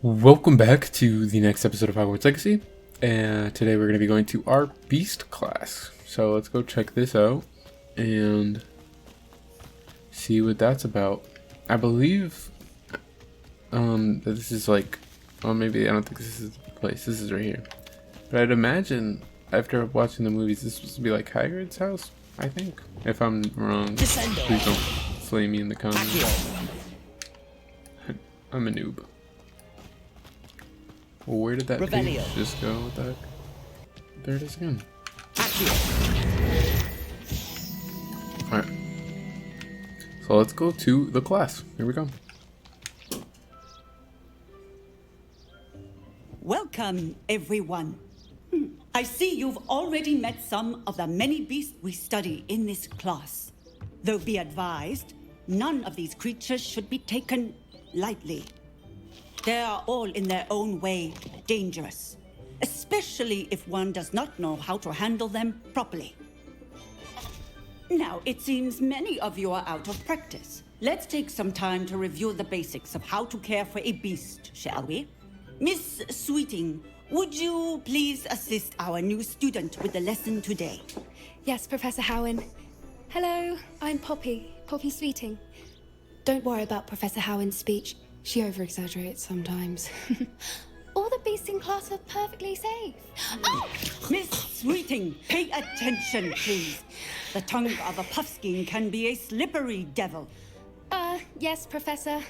Welcome back to the next episode of Hogwarts Legacy, and today we're going to be going to our Beast class. So let's go check this out and see what that's about. I believe that this is like, well, maybe I don't think this is the place. This is right here. But I'd imagine after watching the movies, this was to be like Hagrid's house. I think. If I'm wrong, please don't slay me in the comments. I'm a noob. Well, where did that page just go? What the heck? There it is again. Alright. So let's go to the class. Here we go. Welcome, everyone. I see you've already met some of the many beasts we study in this class. Though be advised, none of these creatures should be taken lightly. They are all in their own way dangerous, especially if one does not know how to handle them properly. Now, it seems many of you are out of practice. Let's take some time to review the basics of how to care for a beast, shall we? Miss Sweeting, would you please assist our new student with the lesson today? Yes, Professor Howen. Hello, I'm Poppy Sweeting. Don't worry about Professor Howen's speech. She over-exaggerates sometimes. All the beasts in class are perfectly safe. Oh! Miss Sweeting, pay attention, please. The tongue of a puffskein can be a slippery devil. Yes, Professor.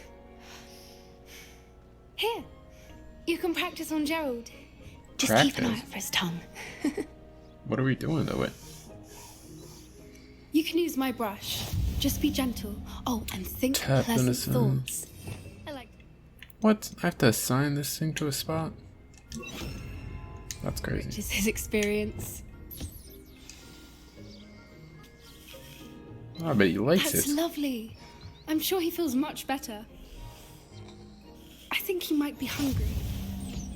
Here, you can practice on Gerald. Just keep an eye out for his tongue. What are we doing though? You can use my brush. Just be gentle. Oh, and think Tap pleasant thoughts. What? I have to assign this thing to a spot? That's crazy. Just his experience. Oh, I bet he likes That's it. lovely. I'm sure he feels much better. I think he might be hungry.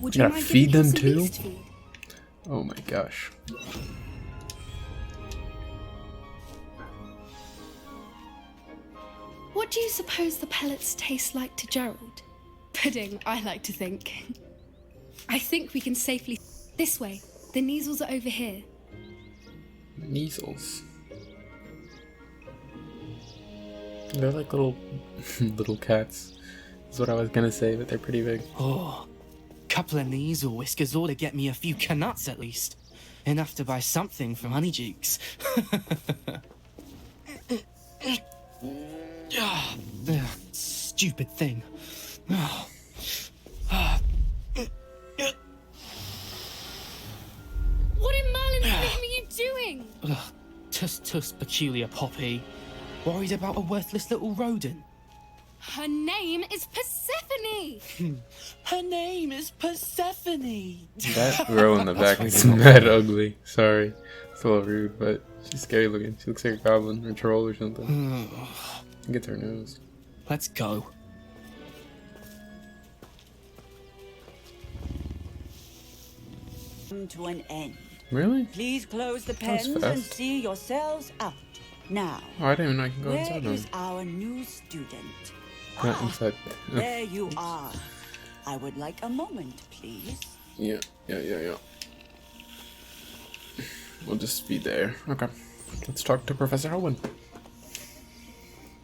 Would you gotta mind feed giving him them some too? beast feed? Oh my gosh. What do you suppose the pellets taste like to Gerald? Pudding, I like to think. I think we can safely... This way. The measles are over here. Measles. They're like little little cats. That's what I was gonna say, but they're pretty big. Oh, couple of measle whiskers ought to get me a few canuts at least. Enough to buy something from Honeydukes. Stupid thing. What in Merlin's name are you doing? Tuss peculiar Poppy. Worried about a worthless little rodent. Her name is Persephone! Her name is Persephone. That row in the back is mad ugly. Sorry. It's a little rude, but she's scary looking. She looks like a goblin or troll or something. Gets her nose. Let's go. Come to an end. Really? Please close the was pens and fast. see yourselves out. Now, Oh, I didn't even know I can go where inside them. is our new student? Not inside. There you are. I would like a moment, please. Yeah. We'll just be there. Okay. Let's talk to Professor Howen.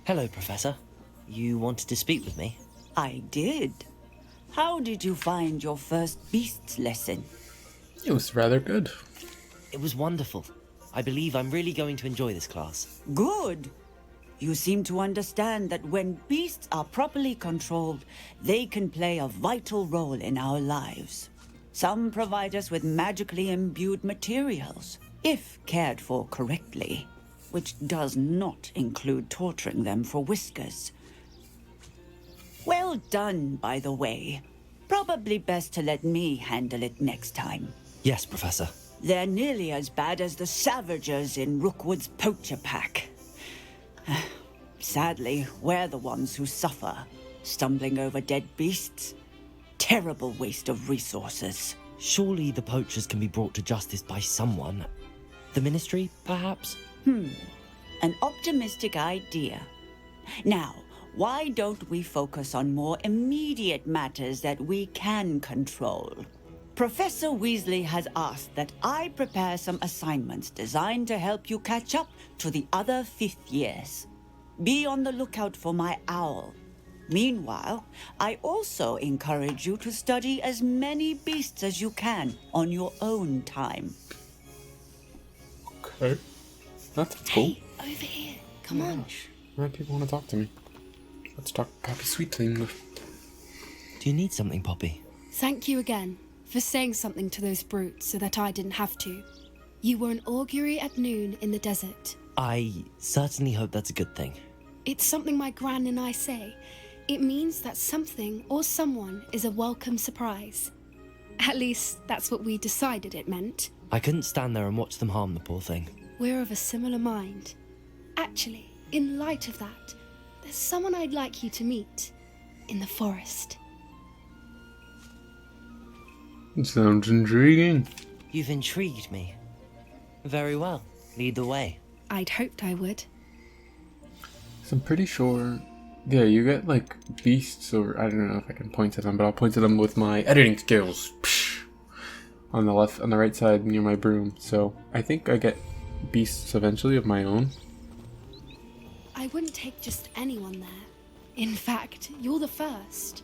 Hello, Professor. You wanted to speak with me? I did. How did you find your first beasts lesson? It was rather good. It was wonderful. I believe I'm really going to enjoy this class. Good. You seem to understand that when beasts are properly controlled, they can play a vital role in our lives. Some provide us with magically imbued materials, if cared for correctly, which does not include torturing them for whiskers. Well done, by the way. Probably best to let me handle it next time. Yes, Professor. They're nearly as bad as the Savagers in Rookwood's poacher pack. Sadly, we're the ones who suffer, stumbling over dead beasts. Terrible waste of resources. Surely the poachers can be brought to justice by someone. The Ministry, perhaps? An optimistic idea. Now, why don't we focus on more immediate matters that we can control? Professor Weasley has asked that I prepare some assignments designed to help you catch up to the other fifth years. Be on the lookout for my owl. Meanwhile, I also encourage you to study as many beasts as you can on your own time. Okay. That's cool. Hey, over here. Come on. Why people want to talk to me? Let's talk Poppy Sweetling. Do you need something, Poppy? Thank you again for saying something to those brutes so that I didn't have to. You were an augury at noon in the desert. I certainly hope that's a good thing. It's something my gran and I say. It means that something or someone is a welcome surprise. At least, that's what we decided it meant. I couldn't stand there and watch them harm the poor thing. We're of a similar mind. Actually, in light of that, there's someone I'd like you to meet in the forest. Sounds intriguing. You've intrigued me. Very well. Lead the way. I'd hoped I would. So I'm pretty sure, yeah, you get like beasts, or I don't know if I can point to them, but I'll point to them with my editing skills. Psh, on the right side near my broom. So I think I get beasts eventually of my own. I wouldn't take just anyone there. In fact, you're the first.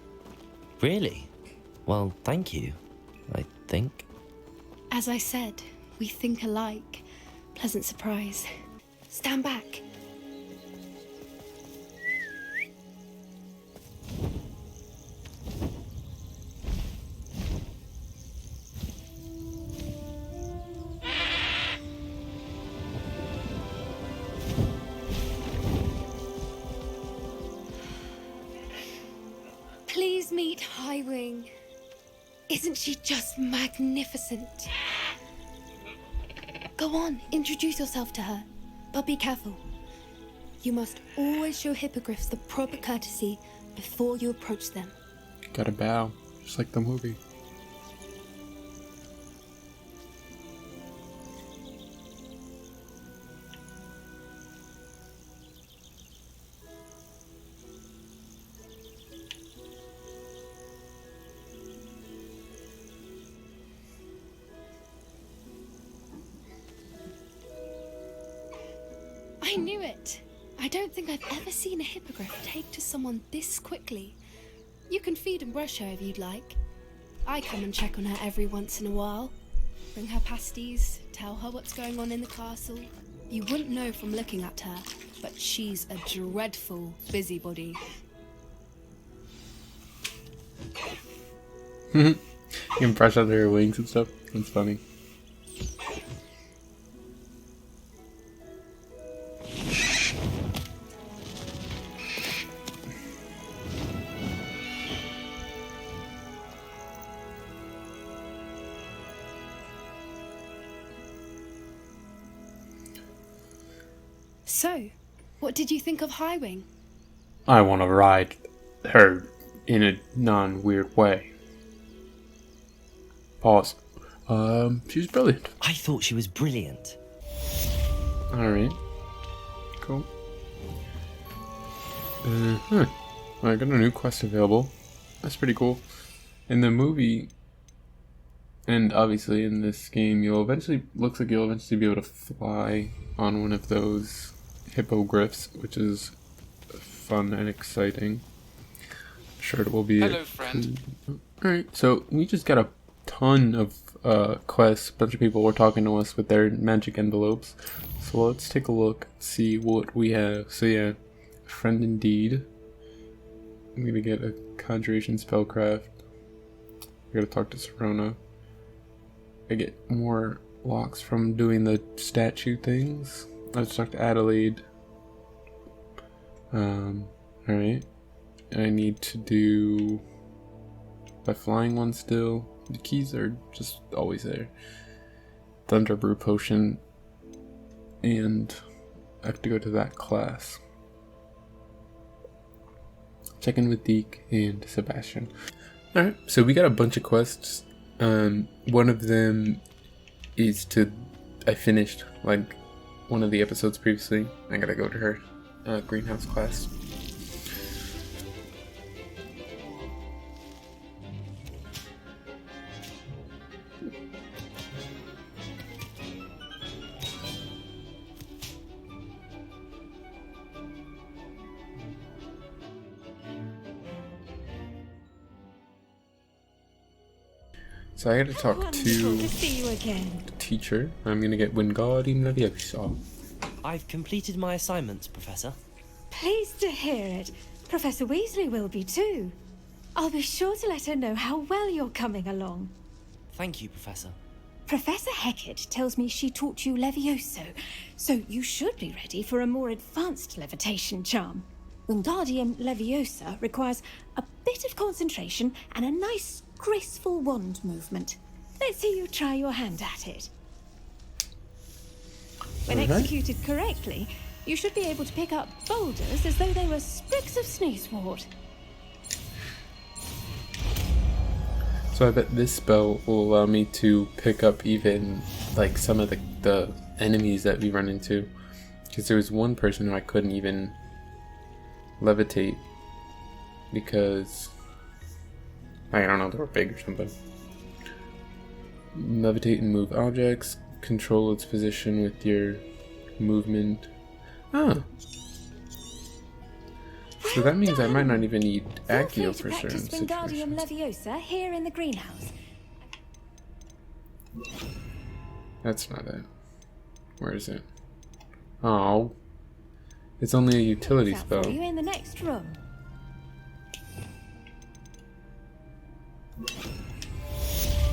Really? Well, thank you, I think. As I said, we think alike. Pleasant surprise. Stand back. Please meet Highwing. Isn't she just magnificent? Go on, introduce yourself to her. But be careful. You must always show hippogriffs the proper courtesy before you approach them. Gotta bow, just like the movie. I knew it. I don't think I've ever seen a hippogriff take to someone this quickly. You can feed and brush her if you'd like. I come and check on her every once in a while. Bring her pasties, tell her what's going on in the castle. You wouldn't know from looking at her, but she's a dreadful busybody. You can brush under her wings and stuff. That's funny. So, what did you think of Highwing? I want to ride her in a non-weird way. Pause. She's brilliant. I thought she was brilliant. Alright. Cool. I got a new quest available. That's pretty cool. In the movie, and obviously in this game, looks like you'll eventually be able to fly on one of those hippogriffs, which is fun and exciting. I'm sure it will be. Hello, friend. Alright, so we just got a ton of quests. A bunch of people were talking to us with their magic envelopes. So let's take a look, see what we have. So yeah, friend indeed. I'm gonna get a conjuration spellcraft. I gotta talk to Serona. I get more locks from doing the statue things. Let's talk to Adelaide. Alright. I need to do the flying one still. The keys are just always there. Thunder Brew Potion. And I have to go to that class. Check in with Deke and Sebastian. Alright, so we got a bunch of quests. One of them is I finished like one of the episodes previously. I gotta go to her greenhouse class. So I gotta talk Wonderful to to see you again. the teacher. I'm gonna get Wingardium Leviosa. I've completed my assignments, Professor. Pleased to hear it. Professor Weasley will be too. I'll be sure to let her know how well you're coming along. Thank you, Professor. Professor Hecat tells me she taught you Levioso, so you should be ready for a more advanced levitation charm. Wingardium Leviosa requires a bit of concentration and a nice, graceful wand movement. Let's see you try your hand at it. When Alright. executed correctly, you should be able to pick up boulders as though they were sprigs of sneezewort. So I bet this spell will allow me to pick up even like some of the enemies that we run into. Because there was one person who I couldn't even levitate because I don't know, they were big or something. Levitate and move objects. Control its position with your movement. Ah. So that means I might not even need Feel free Accio to for certain practice Wingardium situations. Leviosa here in the greenhouse. That's not it. Where is it? Oh. It's only a utility Out spell. for you in the next room.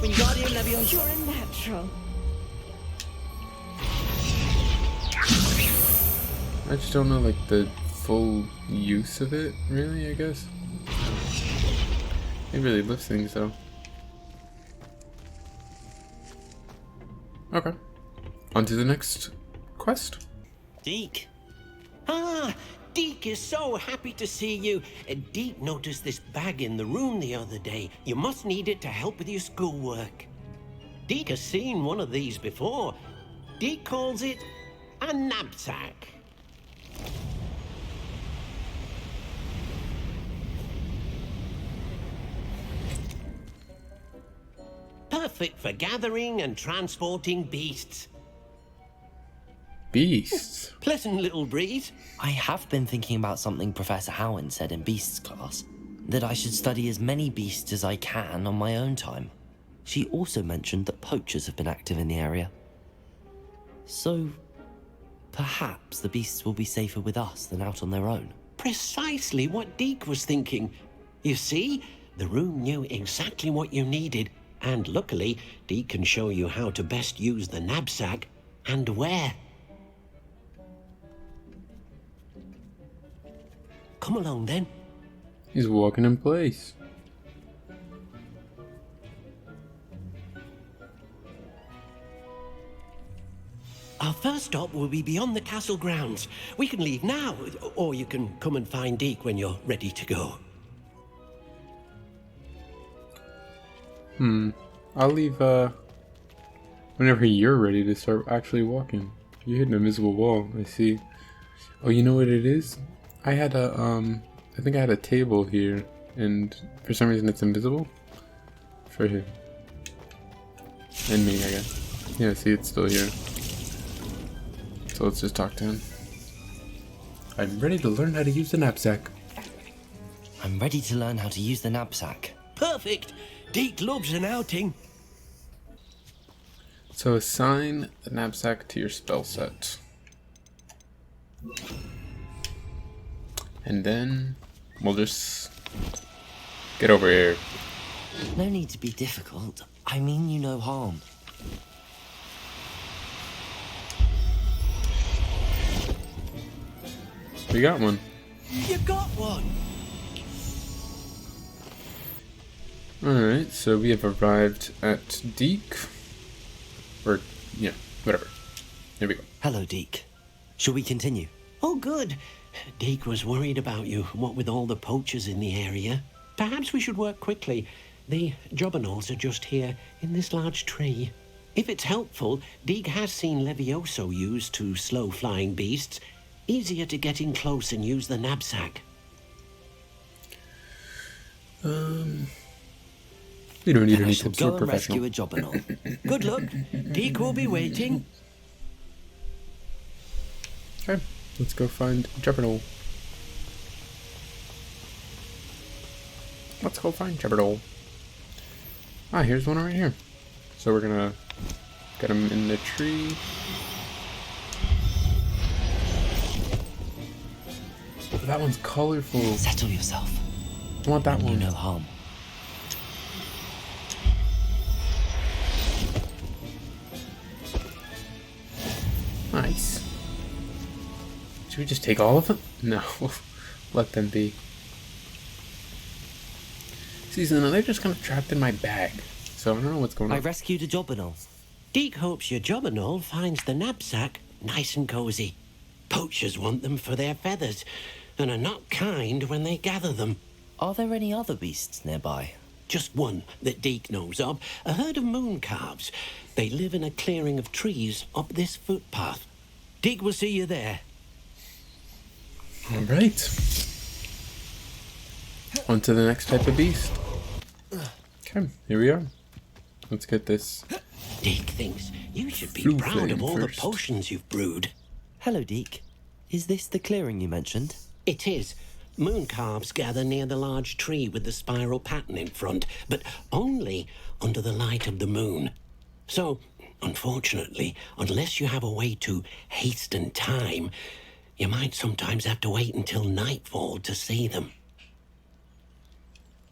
Wingardium Leviosa. You're a natural. I just don't know like the full use of it, really, I guess. It really lifts things though. Okay. On to the next quest. Deke. Ah, Deke is so happy to see you. Deke noticed this bag in the room the other day. You must need it to help with your schoolwork. Deke has seen one of these before. Deke calls it a knapsack. Perfect for gathering and transporting beasts. Beasts. Pleasant little breeze. I have been thinking about something Professor Howin said in Beasts class. That I should study as many beasts as I can on my own time. She also mentioned that poachers have been active in the area. So, perhaps the beasts will be safer with us than out on their own. Precisely what Deke was thinking. You see, the room knew exactly what you needed, and luckily, Deke can show you how to best use the knapsack and where. Come along then. He's walking in place. Our first stop will be beyond the castle grounds. We can leave now, or you can come and find Deke when you're ready to go. I'll leave whenever you're ready to start actually walking. You hit an invisible wall, I see. Oh, you know what it is? I had a I think I had a table here, and for some reason it's invisible. For him. And me, I guess. Yeah, see, it's still here. So let's just talk to him. I'm ready to learn how to use the knapsack. I'm ready to learn how to use the knapsack. Perfect! Deke loves an outing. So assign the knapsack to your spell set. And then we'll just get over here. No need to be difficult. I mean you no harm. We got one. You got one! Alright, so we have arrived at Deke. Or, yeah, whatever. Here we go. Hello, Deke. Shall we continue? Oh, good. Deke was worried about you, what with all the poachers in the area. Perhaps we should work quickly. The jobberknolls are just here, in this large tree. If it's helpful, Deke has seen Levioso used to slow flying beasts. Easier to get in close and use the knapsack. We don't need Then I any shall tips go for and rescue professional. a jobberknoll. Good luck. Deke will be waiting. Okay, let's go find Jobberknoll. Let's go find Jobberknoll. Ah, here's one right here. So we're gonna get him in the tree. That one's colorful. Settle yourself. I want that You one. no harm. Nice. Should we just take all of them? No, let them be. See, so they're just kind of trapped in my bag. So I don't know what's going on. I rescued a Jobberknoll. Deek hopes your Jobberknoll finds the knapsack nice and cozy. Poachers want them for their feathers, and are not kind when they gather them. Are there any other beasts nearby? Just one that Deek knows of, a herd of moon calves. They live in a clearing of trees up this footpath. Deek will see you there. Alright. On to the next type of beast. Okay, here we are. Let's get this. Deek thinks you should be Blue proud of flame all first. the potions you've brewed. Hello, Deke. Is this the clearing you mentioned? It is. Moon calves gather near the large tree with the spiral pattern in front, but only under the light of the moon. So, unfortunately, unless you have a way to hasten time, you might sometimes have to wait until nightfall to see them.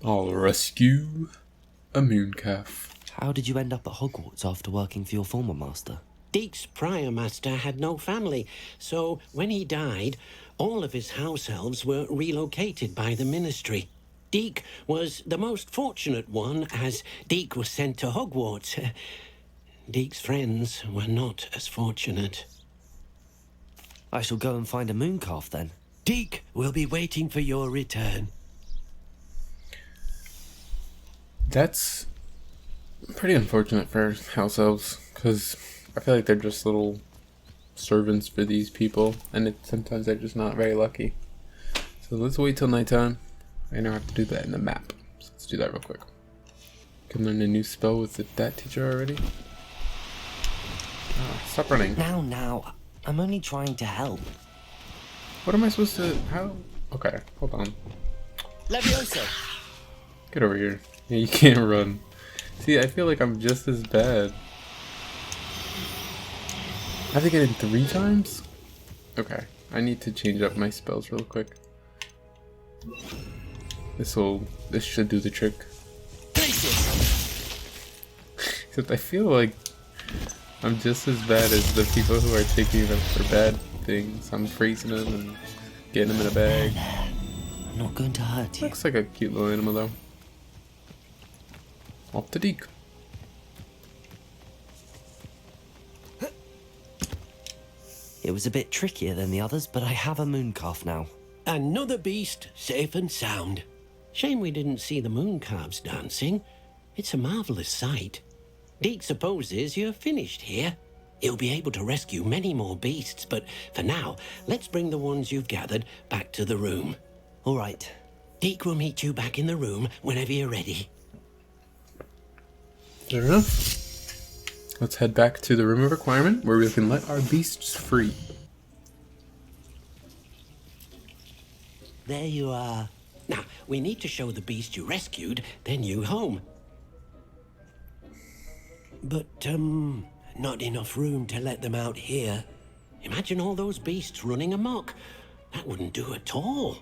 I'll rescue a moon calf. How did you end up at Hogwarts after working for your former master? Deek's prior master had no family, so when he died, all of his house elves were relocated by the ministry. Deek was the most fortunate one, as Deek was sent to Hogwarts. Deek's friends were not as fortunate. I shall go and find a moon calf then. Deek will be waiting for your return. That's pretty unfortunate for house elves, because I feel like they're just little servants for these people, and sometimes they're just not very lucky. So let's wait till nighttime. I know I have to do that in the map, so let's do that real quick. Can learn a new spell with that teacher already. Ah, stop running. Now, I'm only trying to help. What am I supposed to? How? Okay, hold on. Levioso! Get over here. Yeah, you can't run. See, I feel like I'm just as bad. I have to get in 3 times? Okay, I need to change up my spells real quick. This should do the trick. Except I feel like I'm just as bad as the people who are taking them for bad things. I'm freezing them and getting them in a bag. I'm not going to hurt you. Looks like a cute little animal though. Off to Deke. It was a bit trickier than the others, but I have a moon calf now. Another beast, safe and sound. Shame we didn't see the moon calves dancing. It's a marvelous sight. Deek supposes you're finished here. He'll be able to rescue many more beasts, but for now, let's bring the ones you've gathered back to the room. All right. Deek will meet you back in the room whenever you're ready. Fair enough. Let's head back to the room of requirement where we can let our beasts free. There you are. Now, we need to show the beast you rescued their new home. But, not enough room to let them out here. Imagine all those beasts running amok. That wouldn't do at all.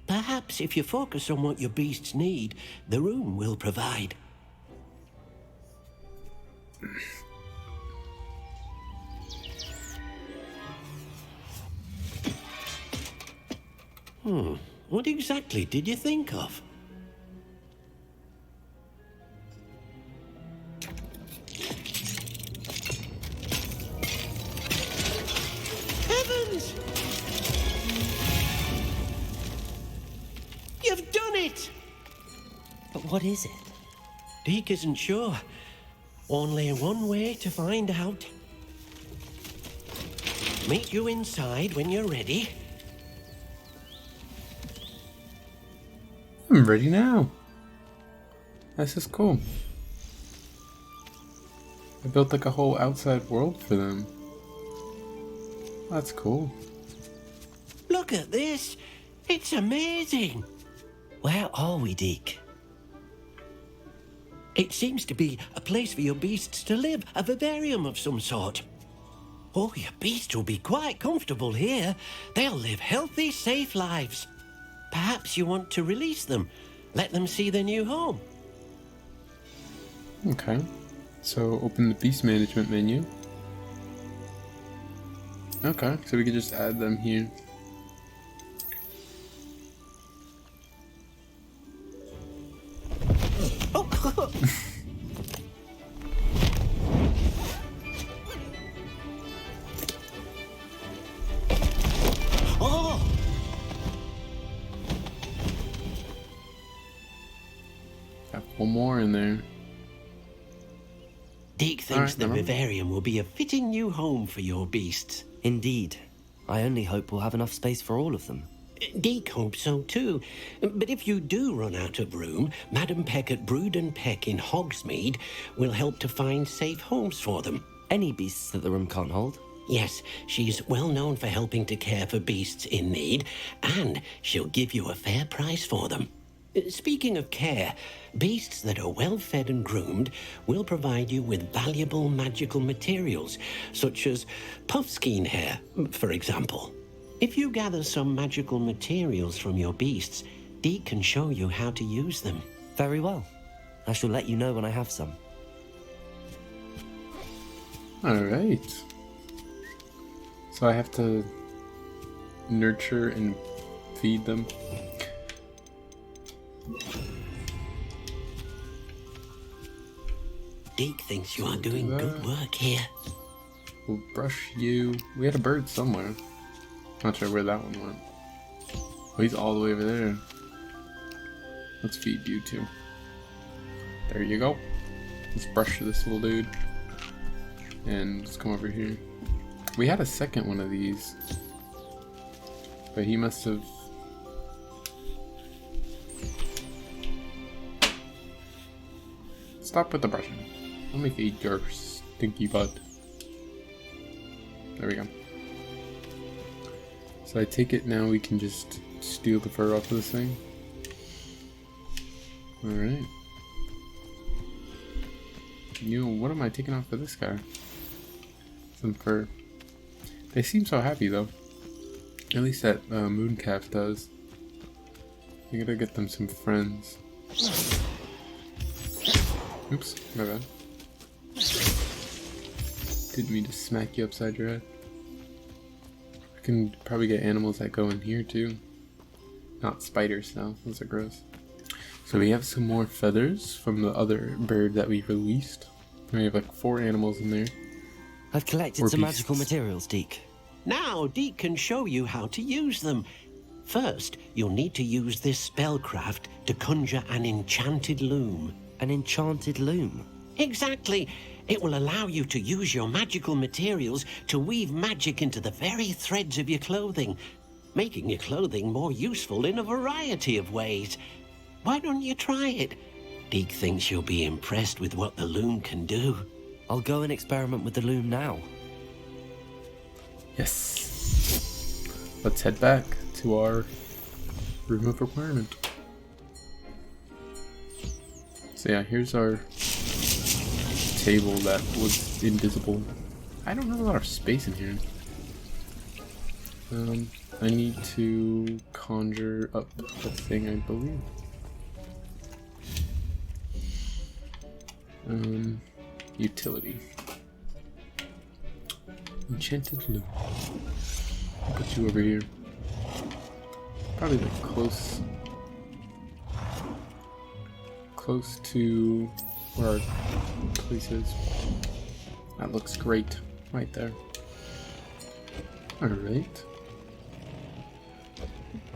Perhaps if you focus on what your beasts need, the room will provide. What exactly did you think of? Heavens! You've done it! But what is it? Deek isn't sure. Only one way to find out. Meet you inside when you're ready. I'm ready now. This is cool. I built like a whole outside world for them. That's cool. Look at this. It's amazing. Where are we, Deke? It seems to be a place for your beasts to live, a vivarium of some sort. Oh, your beasts will be quite comfortable here. They'll live healthy, safe lives. Perhaps you want to release them, let them see their new home. Okay. So open the beast management menu. Okay, so we can just add them here. Oh! Got one more in there. Deke thinks Alright, the never mind. vivarium will be a fitting new home for your beasts. Indeed. I only hope we'll have enough space for all of them. Deke hopes so too. But if you do run out of room, Madam Peck at Brood and Peck in Hogsmeade will help to find safe homes for them. Any beasts that the room can't hold? Yes, she's well known for helping to care for beasts in need, and she'll give you a fair price for them. Speaking of care, beasts that are well fed and groomed will provide you with valuable magical materials, such as puffskein hair, for example. If you gather some magical materials from your beasts, Deke can show you how to use them. Very well. I shall let you know when I have some. Alright. So I have to nurture and feed them. Deke thinks you are doing good work here. We'll brush you. We had a bird somewhere. Not sure where that one went. Oh, he's all the way over there. Let's feed you too. There you go. Let's brush this little dude. And let's come over here. We had a second one of these. But he must have... Stop with the brushing. I'll make eat your stinky butt. There we go. So I take it now we can just steal the fur off of this thing. Alright. What am I taking off of this guy? Some fur. They seem so happy though. At least that mooncalf does. I gotta get them some friends. Oops, my bad. Didn't mean to smack you upside your head. I can probably get animals that go in here too. Not spiders though, those are gross. So we have some more feathers from the other bird that we released. And we have like 4 animals in there. I've collected Or some beasts. magical materials, Deke. Now, Deke can show you how to use them. First, you'll need to use this spellcraft to conjure an enchanted loom. An enchanted loom. Exactly. It will allow you to use your magical materials to weave magic into the very threads of your clothing, making your clothing more useful in a variety of ways. Why don't you try it? Deke thinks you'll be impressed with what the loom can do. I'll go and experiment with the loom now. Yes. Let's head back to our room of requirement. So yeah, here's our table that was invisible. I don't have a lot of space in here. I need to conjure up a thing, I believe. Utility. Enchanted loom. I'll put you over here. Probably like close to where our place is. That looks great. Right there. Alright.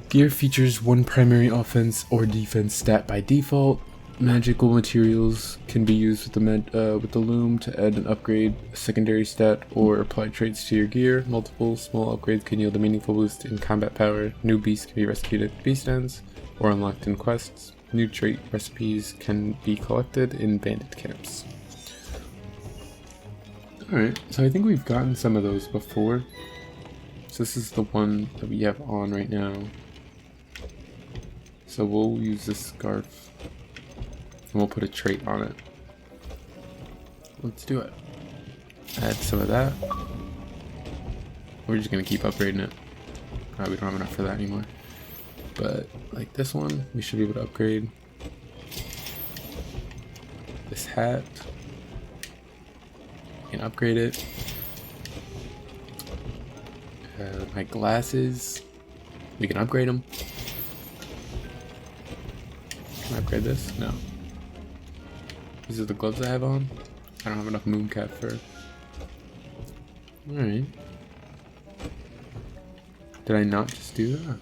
Gear features 1 primary offense or defense stat by default. Magical materials can be used with the loom to add and upgrade a secondary stat or apply traits to your gear. Multiple small upgrades can yield a meaningful boost in combat power. New beasts can be rescued at beast ends or unlocked in quests. New trait recipes can be collected in bandit camps. Alright, so I think we've gotten some of those before. So this is the one that we have on right now. So we'll use this scarf. And we'll put a trait on it. let's do it. Add some of that. We're just gonna keep upgrading it. We don't have enough for that anymore. But like this one, we should be able to upgrade. This hat, we can upgrade it. My glasses, we can upgrade them. Can I upgrade this? No. These are the gloves I have on. I don't have enough mooncap for. Alright. Did I not just do that?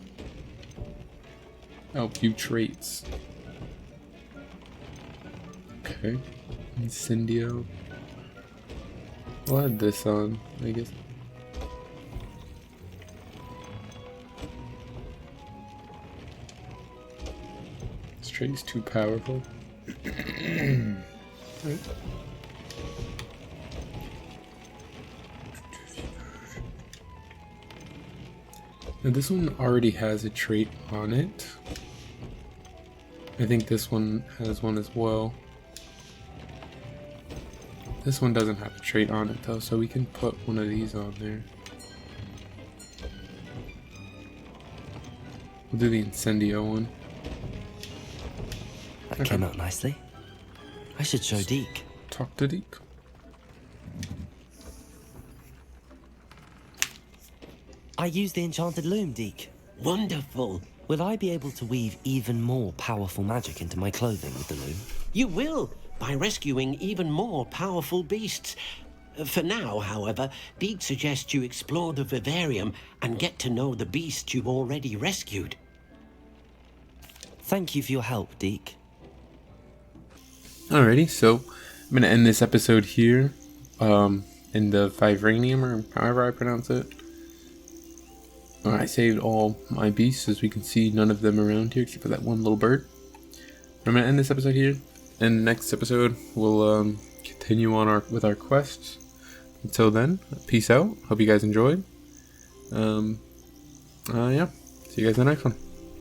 Oh, view traits. Okay. Incendio. We'll add this on, I guess. This trait is too powerful. Right. Now this one already has a trait on it. I think this one has one as well. This one doesn't have a trait on it though, so we can put one of these on there. We'll do the Incendio one. That came out nicely. I should show Deke. Talk to Deke. I use the enchanted loom, Deke. Wonderful. Will I be able to weave even more powerful magic into my clothing with the loom? You will, by rescuing even more powerful beasts. For now, however, Deke suggests you explore the Vivarium and get to know the beasts you've already rescued. Thank you for your help, Deke. Alrighty, so I'm gonna end this episode here. In the Vivarium, or however I pronounce it. I saved all my beasts, as we can see none of them around here except for that one little bird. I'm gonna end this episode here. In the next episode, we'll continue on with our quests. Until then, peace out. Hope you guys enjoyed. Yeah, see you guys in the next one.